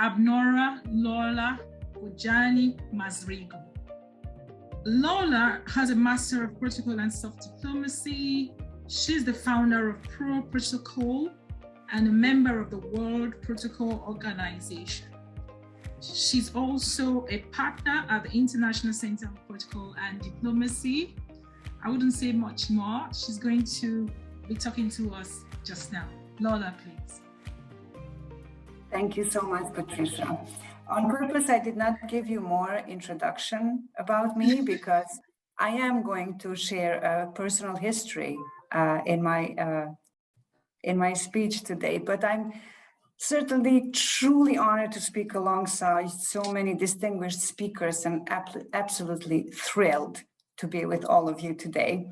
Abnora, Lola, Gojani, Mazreku. Lola has a Master of Protocol and Soft Diplomacy. She's the founder of Pro Protocol and a member of the World Protocol Organization. She's also a partner at the International Center of Protocol and Diplomacy. I wouldn't say much more. She's going to be talking to us just now. Lola, please. Thank you so much, Patricia. On purpose, I did not give you more introduction about me because I am going to share a personal history in my speech today, but I'm certainly truly honored to speak alongside so many distinguished speakers and absolutely thrilled to be with all of you today.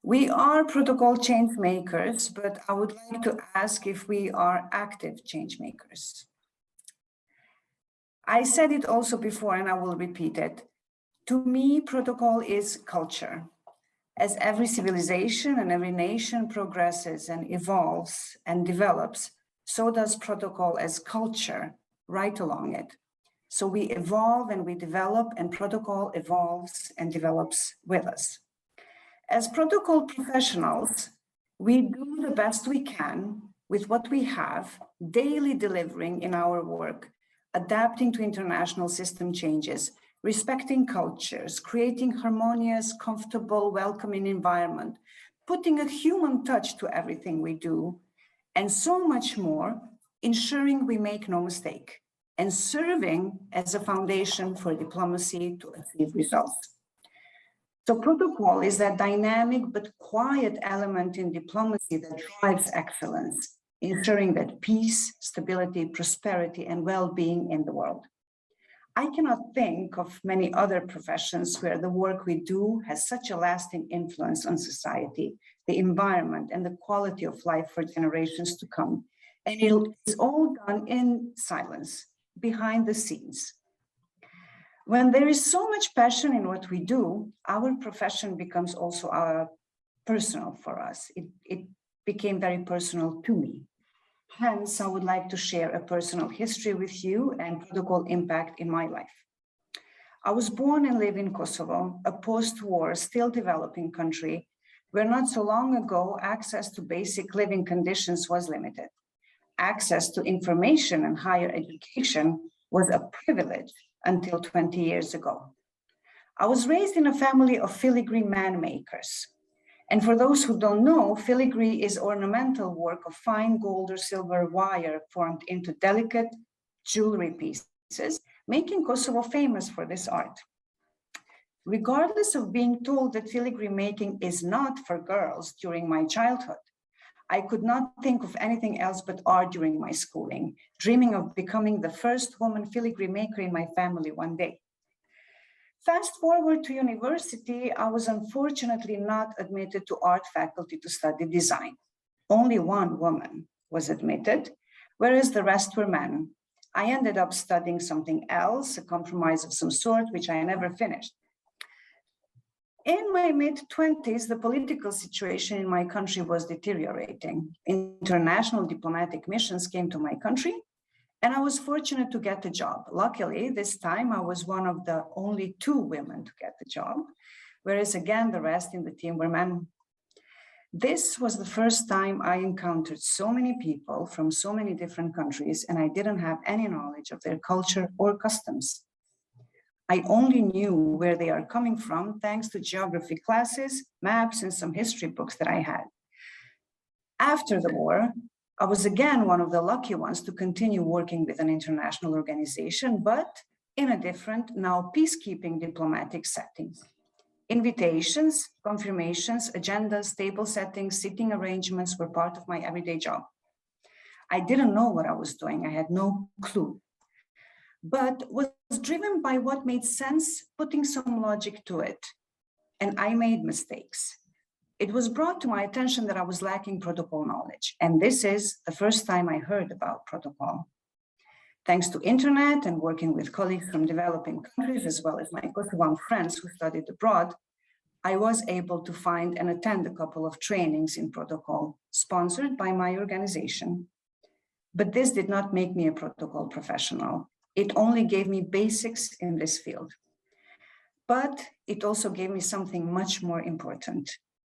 We are protocol change makers, but I would like to ask if we are active change makers. I said it also before, and I will repeat it. To me, protocol is culture. As every civilization and every nation progresses and evolves and develops, so does protocol as culture right along it. So we evolve and we develop, and protocol evolves and develops with us. As protocol professionals, we do the best we can with what we have, daily delivering in our work, adapting to international system changes, respecting cultures, creating harmonious, comfortable, welcoming environment, putting a human touch to everything we do, and so much more, ensuring we make no mistake, and serving as a foundation for diplomacy to achieve results. So protocol is that dynamic but quiet element in diplomacy that drives excellence, ensuring that peace, stability, prosperity, and well-being in the world. I cannot think of many other professions where the work we do has such a lasting influence on society, the environment, and the quality of life for generations to come. And it is all done in silence, behind the scenes. When there is so much passion in what we do, our profession becomes also personal for us. It became very personal to me. Hence, I would like to share a personal history with you and protocol impact in my life. I was born and live in Kosovo, a post-war, still developing country, where not so long ago, access to basic living conditions was limited. Access to information and higher education was a privilege until 20 years ago. I was raised in a family of filigree man makers. And for those who don't know, filigree is ornamental work of fine gold or silver wire formed into delicate jewelry pieces, making Kosovo famous for this art. Regardless of being told that filigree making is not for girls during my childhood, I could not think of anything else but art during my schooling, dreaming of becoming the first woman filigree maker in my family one day. Fast forward to university, I was unfortunately not admitted to art faculty to study design. Only one woman was admitted, whereas the rest were men. I ended up studying something else, a compromise of some sort, which I never finished. In my mid-20s, the political situation in my country was deteriorating. International diplomatic missions came to my country, and I was fortunate to get the job. Luckily, this time I was one of the only 2 women to get the job, whereas again, the rest in the team were men. This was the first time I encountered so many people from so many different countries, and I didn't have any knowledge of their culture or customs. I only knew where they are coming from thanks to geography classes, maps, and some history books that I had. After the war, I was again one of the lucky ones to continue working with an international organization, but in a different, now peacekeeping diplomatic setting. Invitations, confirmations, agendas, table settings, seating arrangements were part of my everyday job. I didn't know what I was doing. I had no clue, but was driven by what made sense, putting some logic to it. And I made mistakes. It was brought to my attention that I was lacking protocol knowledge. And this is the first time I heard about protocol. Thanks to internet and working with colleagues from developing countries, as well as my Kosovan friends who studied abroad, I was able to find and attend a couple of trainings in protocol sponsored by my organization. But this did not make me a protocol professional. It only gave me basics in this field. But it also gave me something much more important.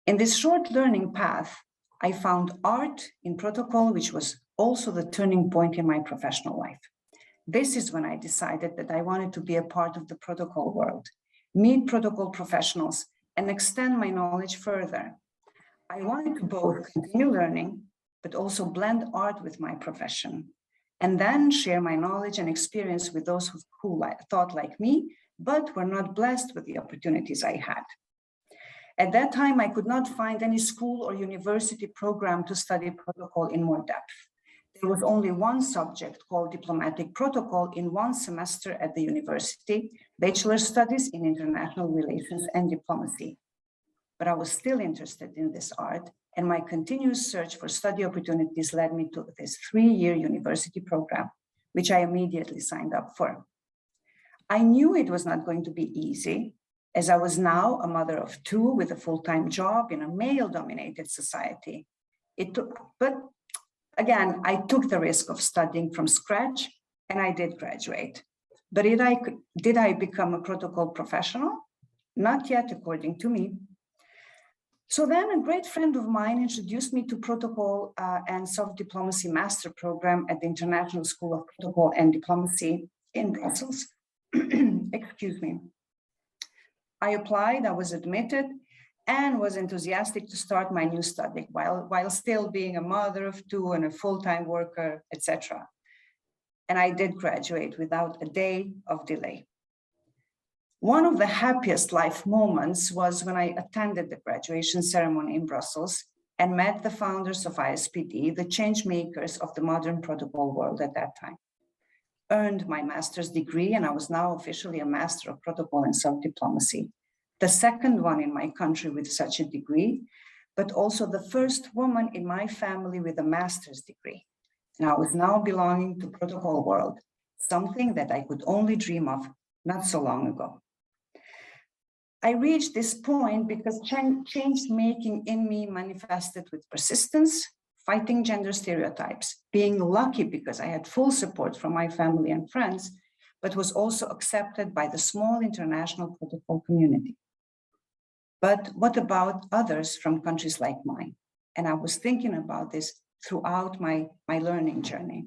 In this short learning path, I found art in protocol, which was also the turning point in my professional life. This is when I decided that I wanted to be a part of the protocol world, meet protocol professionals, and extend my knowledge further. I wanted to both continue learning, but also blend art with my profession, and then share my knowledge and experience with those who thought like me, but were not blessed with the opportunities I had. At that time, I could not find any school or university program to study protocol in more depth. There was only one subject called diplomatic protocol in one semester at the university, Bachelor Studies in International Relations and Diplomacy. But I was still interested in this art, and my continuous search for study opportunities led me to this 3-year university program, which I immediately signed up for. I knew it was not going to be easy, as I was now a mother of 2 with a full-time job in a male-dominated society. But again, I took the risk of studying from scratch, and I did graduate. But did I become a protocol professional? Not yet, according to me. So then a great friend of mine introduced me to protocol and soft diplomacy master program at the International School of Protocol and Diplomacy in Brussels. Excuse me. I applied, I was admitted, and was enthusiastic to start my new study while still being a mother of 2 and a full-time worker, etc. And I did graduate without a day of delay. One of the happiest life moments was when I attended the graduation ceremony in Brussels and met the founders of ISPD, the change makers of the modern protocol world at that time. Earned my master's degree, and I was now officially a master of protocol and soft diplomacy, the second one in my country with such a degree, but also the first woman in my family with a master's degree. And I was now belonging to protocol world, something that I could only dream of not so long ago. I reached this point because change making in me manifested with persistence, fighting gender stereotypes, being lucky because I had full support from my family and friends, but was also accepted by the small international protocol community. But what about others from countries like mine? And I was thinking about this throughout my learning journey.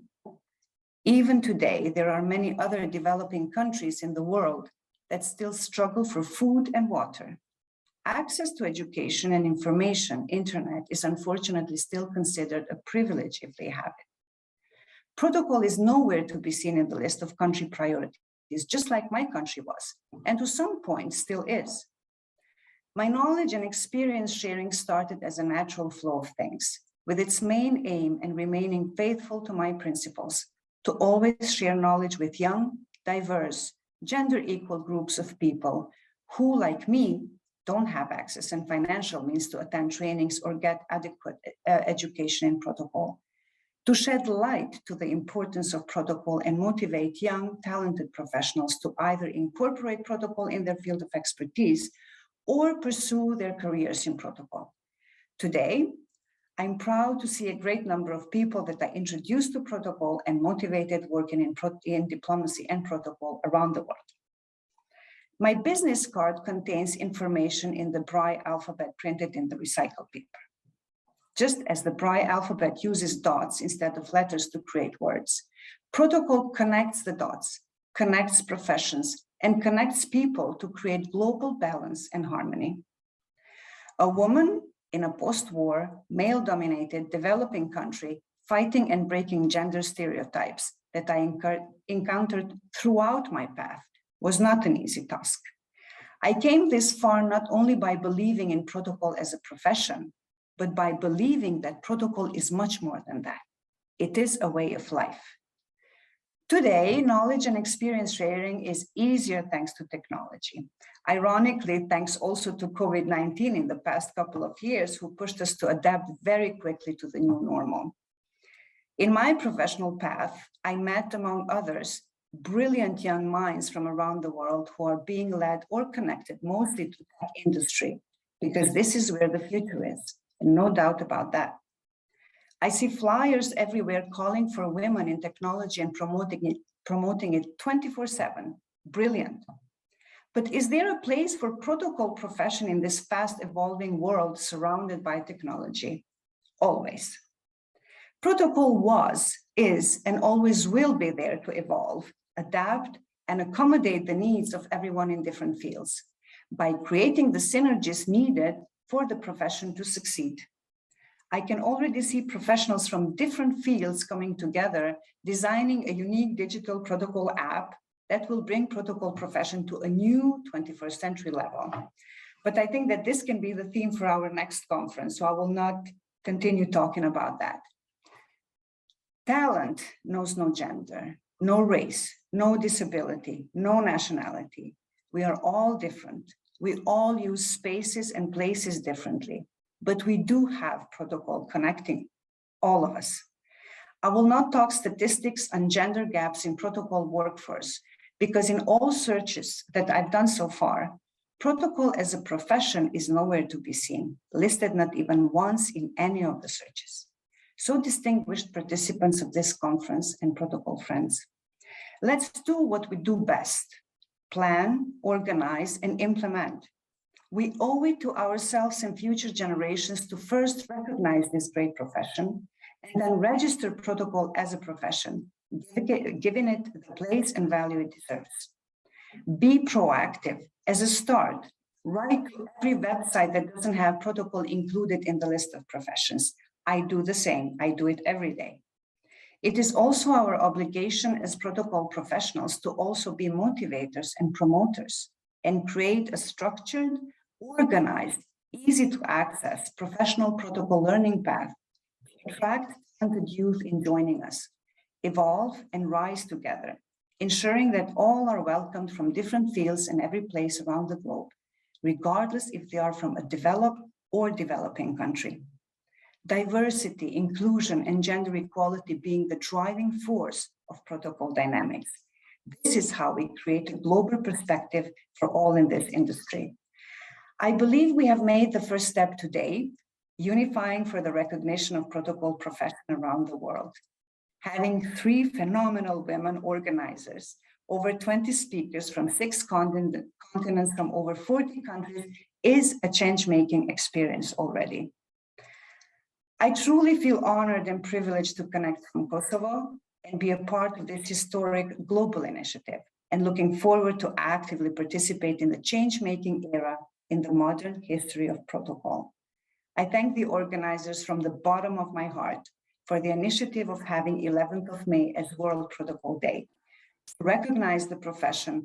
Even today, there are many other developing countries in the world that still struggle for food and water. Access to education and information, internet, is unfortunately still considered a privilege if they have it. Protocol is nowhere to be seen in the list of country priorities, just like my country was, and to some point still is. My knowledge and experience sharing started as a natural flow of things, with its main aim in remaining faithful to my principles, to always share knowledge with young, diverse, gender equal groups of people who, like me, don't have access and financial means to attend trainings or get adequate education in protocol, to shed light to the importance of protocol and motivate young, talented professionals to either incorporate protocol in their field of expertise or pursue their careers in protocol. Today, I'm proud to see a great number of people that I introduced to protocol and motivated working in diplomacy and protocol around the world. My business card contains information in the Braille alphabet printed in the recycled paper. Just as the Braille alphabet uses dots instead of letters to create words, protocol connects the dots, connects professions, and connects people to create global balance and harmony. A woman in a post-war, male-dominated developing country fighting and breaking gender stereotypes that I encountered throughout my path was not an easy task. I came this far not only by believing in protocol as a profession, but by believing that protocol is much more than that. It is a way of life. Today, knowledge and experience sharing is easier thanks to technology. Ironically, thanks also to COVID-19 in the past couple of years, who pushed us to adapt very quickly to the new normal. In my professional path, I met, among others, brilliant young minds from around the world who are being led or connected mostly to tech industry, because this is where the future is, and no doubt about that. I see flyers everywhere calling for women in technology and promoting it 24/7. Brilliant. But is there a place for protocol profession in this fast evolving world surrounded by technology? Always. Protocol was, is, and always will be there to evolve, adapt, and accommodate the needs of everyone in different fields by creating the synergies needed for the profession to succeed. I can already see professionals from different fields coming together, designing a unique digital protocol app that will bring protocol profession to a new 21st century level. But I think that this can be the theme for our next conference, so I will not continue talking about that. Talent knows no gender, no race, no disability, no nationality. We are all different. We all use spaces and places differently, but we do have protocol connecting all of us. I will not talk statistics on gender gaps in protocol workforce, because in all searches that I've done so far, protocol as a profession is nowhere to be seen, listed not even once in any of the searches. So distinguished participants of this conference and protocol friends, let's do what we do best: plan, organize, and implement. We owe it to ourselves and future generations to first recognize this great profession and then register protocol as a profession, giving it the place and value it deserves. Be proactive as a start. Write to every website that doesn't have protocol included in the list of professions. I do the same. I do it every day. It is also our obligation as protocol professionals to also be motivators and promoters and create a structured, organized, easy to access professional protocol learning path to attract talented youth in joining us, evolve and rise together, ensuring that all are welcomed from different fields in every place around the globe, regardless if they are from a developed or developing country. Diversity, inclusion, and gender equality being the driving force of protocol dynamics. This is how we create a global perspective for all in this industry. I believe we have made the first step today, unifying for the recognition of protocol profession around the world. Having 3 phenomenal women organizers, over 20 speakers from 6 continents from over 40 countries is a change-making experience already. I truly feel honored and privileged to connect from Kosovo and be a part of this historic global initiative, and looking forward to actively participate in the change-making era in the modern history of protocol. I thank the organizers from the bottom of my heart for the initiative of having 11th of May as World Protocol Day, to recognize the profession,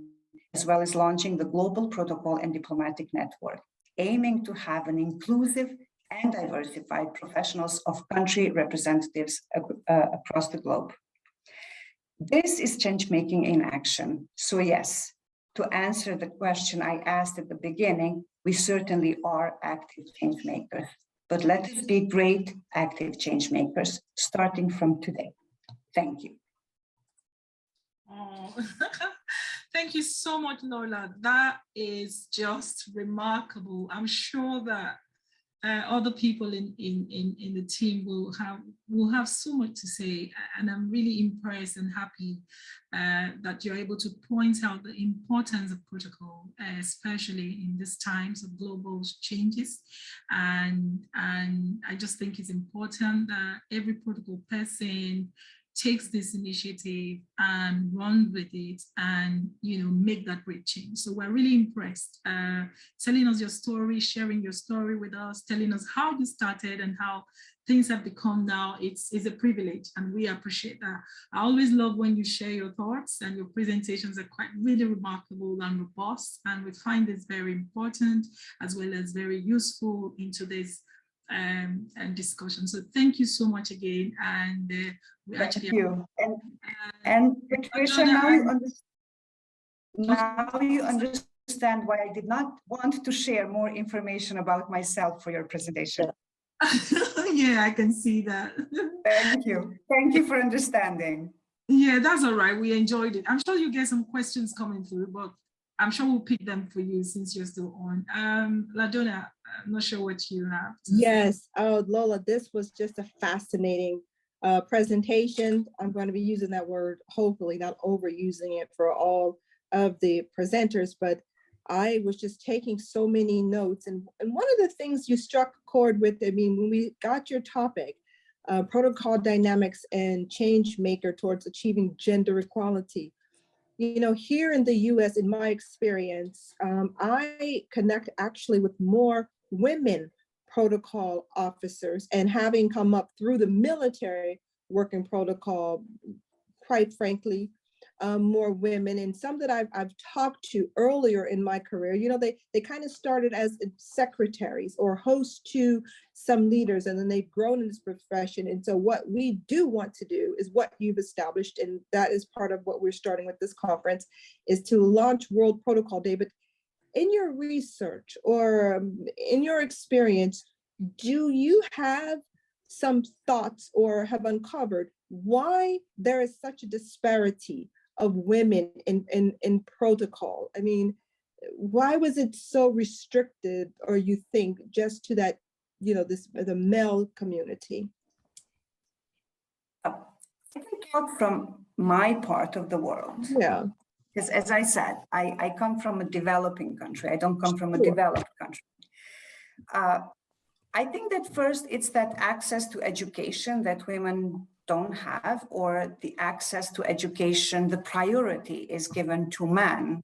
as well as launching the Global Protocol and Diplomatic Network, aiming to have an inclusive and diversified professionals of country representatives across the globe. This is change-making in action. So yes, to answer the question I asked at the beginning, we certainly are active change makers, but let us be great active change makers starting from today. Thank you. Oh, thank you so much, Lola. That is just remarkable. I'm sure that other people in the team will have so much to say, and I'm really impressed and happy that you're able to point out the importance of protocol, especially in these times of global changes. And I just think it's important that every protocol person takes this initiative and run with it and, you know, make that great change. So we're really impressed. Telling us your story, sharing your story with us, telling us how this started and how things have become now. It's a privilege, and we appreciate that. I always love when you share your thoughts, and your presentations are quite really remarkable and robust, and we find this very important as well as very useful in today's and discussion. So thank you so much again. And we actually thank you. And Patricia, now you understand why I did not want to share more information about myself for your presentation. Yeah, I can see that. Thank you. Thank you for understanding. Yeah, that's all right. We enjoyed it. I'm sure you get some questions coming through, but I'm sure we'll pick them for you since you're still on. LaDonna, I'm not sure what you have. Yes. Oh, Lola, this was just a fascinating presentation. I'm going to be using that word, hopefully not overusing it for all of the presenters, but I was just taking so many notes. And one of the things you struck a chord with, I mean, when we got your topic, protocol dynamics and change maker towards achieving gender equality. You know, here in the US, in my experience, I connect actually with more women protocol officers, and having come up through the military working protocol, quite frankly, more women, and some that I've talked to earlier in my career, you know, they kind of started as secretaries or hosts to some leaders, and then they've grown in this profession. And so what we do want to do is what you've established, and that is part of what we're starting with this conference, is to launch World Protocol Day. But in your research or in your experience, do you have some thoughts or have uncovered why there is such a disparity of women in protocol? I mean, why was it so restricted, or you think, just to that, you know, the male community? I can talk from my part of the world. Yeah. Because as I said, I come from a developing country. I don't come from a Sure. developed country. I think that first it's that access to education that women don't have, or the access to education, the priority is given to men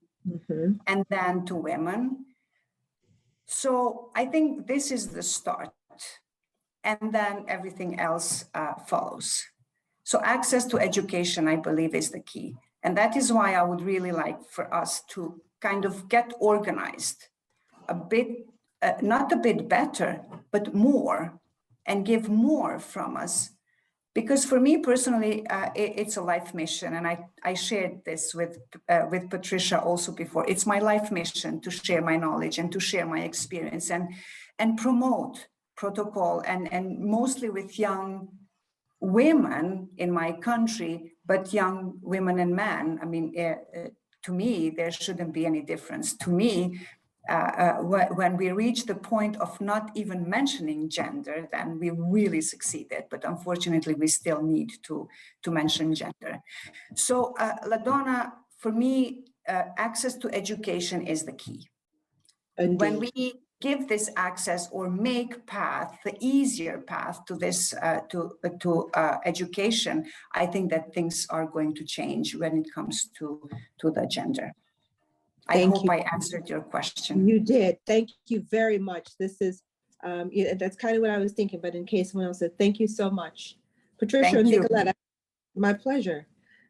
and then to women. So I think this is the start, and then everything else follows. So access to education, I believe, is the key. And that is why I would really like for us to kind of get organized a bit, not a bit better, but more, and give more from us. Because for me personally, it's a life mission. And I shared this with Patricia also before. It's my life mission to share my knowledge and to share my experience and promote protocol, and mostly with young women in my country, but young women and men. I mean, to me, there shouldn't be any difference. To me, when we reach the point of not even mentioning gender, then we really succeeded. But unfortunately, we still need to mention gender. So, LaDonna, for me, access to education is the key. Indeed. When we give this access or make path, the easier path to this, to education, I think that things are going to change when it comes to the gender. I hope I answered your question. You did. Thank you very much. This is, that's kind of what I was thinking, but in case someone else said, thank you so much. Patricia and Nicoletta, my pleasure.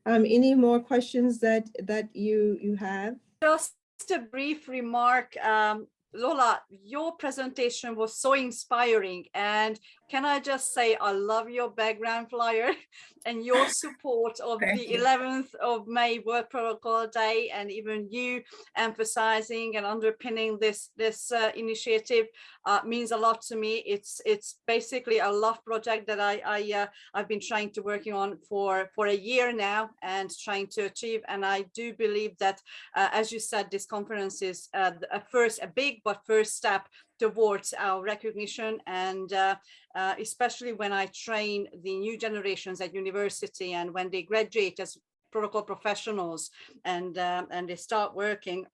Any more questions that you have? Just a brief remark. Lola, your presentation was so inspiring, and can I just say I love your background flyer and your support of the 11th of May World Protocol Day, and even you emphasizing and underpinning this initiative means a lot to me. It's basically a love project that I've been trying to working on for a year now and trying to achieve. And I do believe that, as you said, this conference is a big but first step towards our recognition, and especially when I train the new generations at university, and when they graduate as protocol professionals and they start working,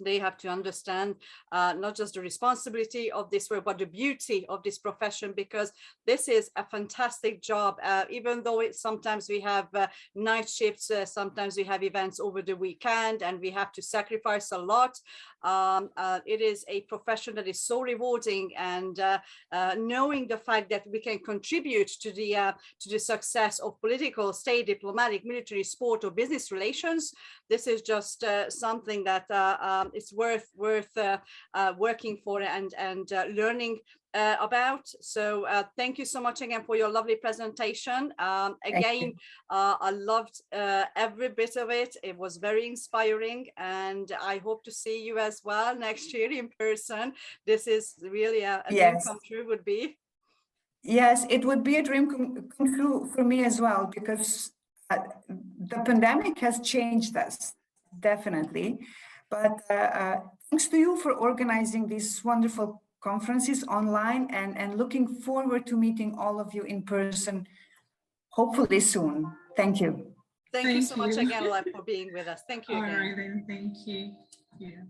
they have to understand not just the responsibility of this work, but the beauty of this profession, because this is a fantastic job. Even though sometimes we have night shifts, sometimes we have events over the weekend, and we have to sacrifice a lot. It is a profession that is so rewarding, and knowing the fact that we can contribute to the success of political, state, diplomatic, military, sport, or business relations, this is just something that it's worth working for and learning about. So thank you so much again for your lovely presentation. Again, I loved every bit of it. It was very inspiring, and I hope to see you as well next year in person. This is really a dream come true, would be. Yes, it would be a dream come true for me as well, because the pandemic has changed us, definitely. But thanks to you for organizing these wonderful conferences online, and looking forward to meeting all of you in person, hopefully soon. Thank you. Thank you so much again, Lola, for being with us. Thank you All again. right, then. Thank you. Yeah.